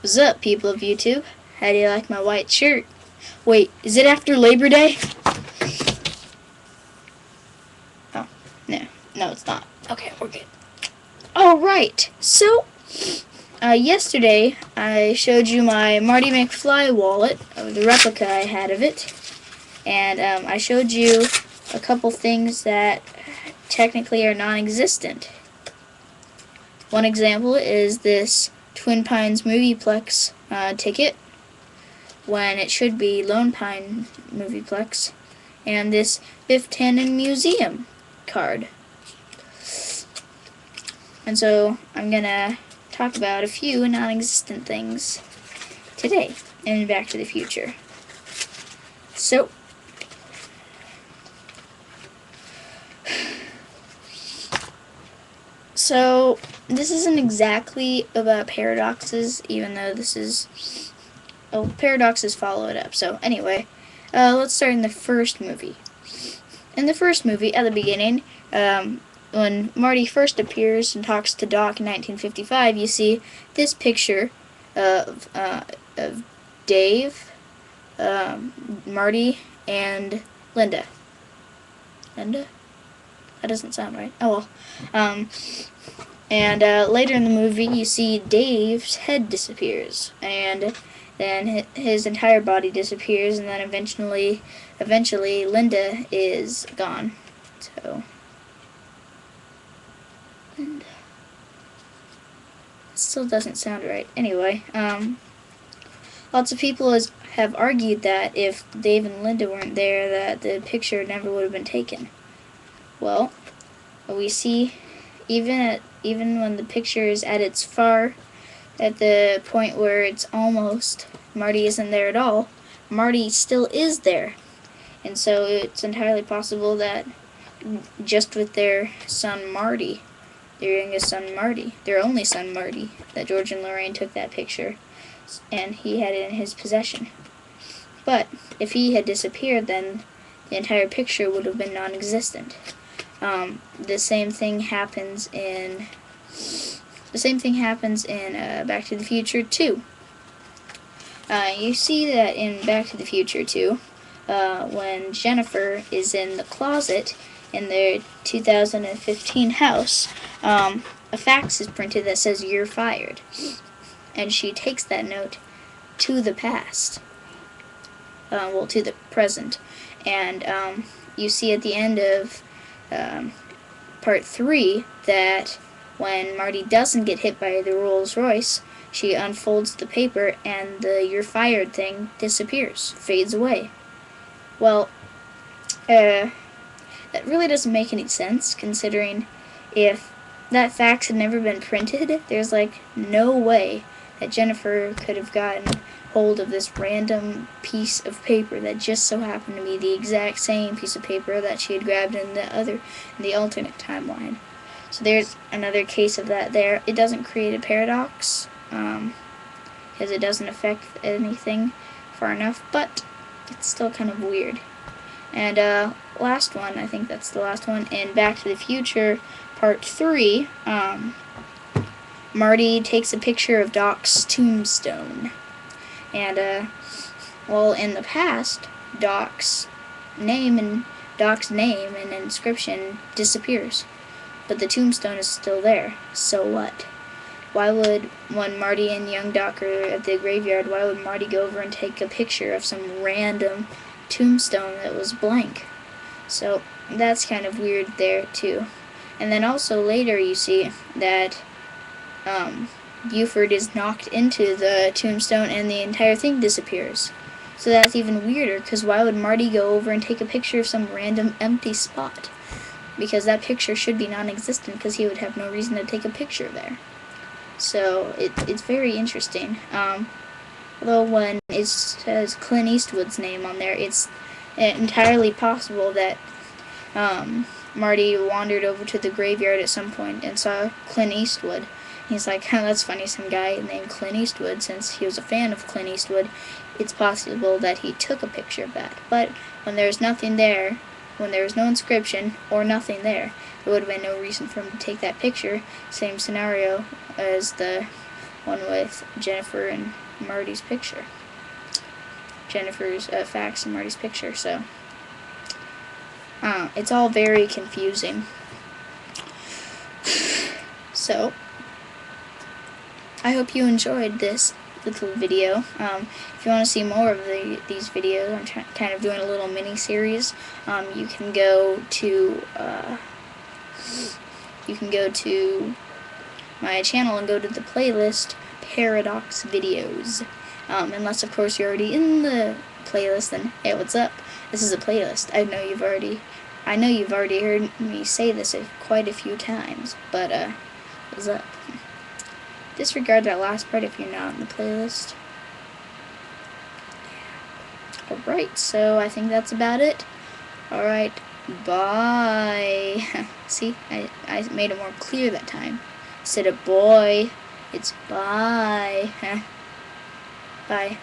What's up, people of YouTube? How do you like my white shirt? Wait, is it after Labor Day? Oh, no, it's not. Okay, we're good. Alright, so, yesterday I showed you my Marty McFly wallet, the replica I had of it, and I showed you a couple things that technically are non-existent. One example is this Twin Pines Movieplex ticket, when it should be Lone Pine Movieplex, and this Biff Tannen Museum card. And so I'm gonna talk about a few non-existent things today in Back to the Future. So this isn't exactly about paradoxes, even though this is... Oh, paradoxes follow it up. So anyway, let's start in the first movie. In the first movie, at the beginning, when Marty first appears and talks to Doc in 1955, you see this picture of Dave, Marty, and Linda. Linda? That doesn't sound right. Oh well. And later in the movie, you see Dave's head disappears, and then his entire body disappears, and then eventually Linda is gone. So, and it still doesn't sound right. Anyway, lots of people have argued that if Dave and Linda weren't there, that the picture never would have been taken. Well, we see even when the picture is at the point where it's almost Marty isn't there at all, Marty still is there. And so it's entirely possible that just with their son Marty, their youngest son Marty, their only son Marty, that George and Lorraine took that picture and he had it in his possession. But if he had disappeared, then the entire picture would have been non-existent. The same thing happens in Back to the Future 2. You see that in Back to the Future 2, when Jennifer is in the closet in their 2015 house, a fax is printed that says "You're fired," and she takes that note to the past, to the present, and you see at the end of part 3 that when Marty doesn't get hit by the Rolls Royce, she unfolds the paper and the "You're fired" thing disappears, fades away. Well, that really doesn't make any sense, considering if that fax had never been printed, there's no way that Jennifer could have gotten hold of this random piece of paper that just so happened to be the exact same piece of paper that she had grabbed in the alternate timeline. So there's another case of that there. It doesn't create a paradox, because it doesn't affect anything far enough, but it's still kind of weird. And last one, I think that's the last one, in Back to the Future Part 3, Marty takes a picture of Doc's tombstone. And, in the past, Doc's name and inscription disappears. But the tombstone is still there. So what? Why would, when Marty and young Doc are at the graveyard, why would Marty go over and take a picture of some random tombstone that was blank? So that's kind of weird there, too. And then also later you see that Buford is knocked into the tombstone and the entire thing disappears. So that's even weirder, because why would Marty go over and take a picture of some random empty spot? Because that picture should be non-existent, because he would have no reason to take a picture there. So it's very interesting. Although when it says Clint Eastwood's name on there, it's entirely possible that Marty wandered over to the graveyard at some point and saw Clint Eastwood. He's like, that's funny, some guy named Clint Eastwood. Since he was a fan of Clint Eastwood, it's possible that he took a picture of that. But when there's nothing there, when there was no inscription or nothing there would have been no reason for him to take that picture. Same scenario as the one with Jennifer and Marty's picture. Jennifer's facts and Marty's picture. So it's all very confusing. So I hope you enjoyed this little video. If you want to see more of these videos, I'm kind of doing a little mini series. You can go to my channel and go to the playlist Paradox Videos. Unless of course you're already in the playlist, then hey, what's up? This is a playlist. I know you've already heard me say this quite a few times, but what's up? Disregard that last part if you're not in the playlist. Alright, so I think that's about it. Alright, bye. See, I made it more clear that time. Instead of boy, it's bye. Bye.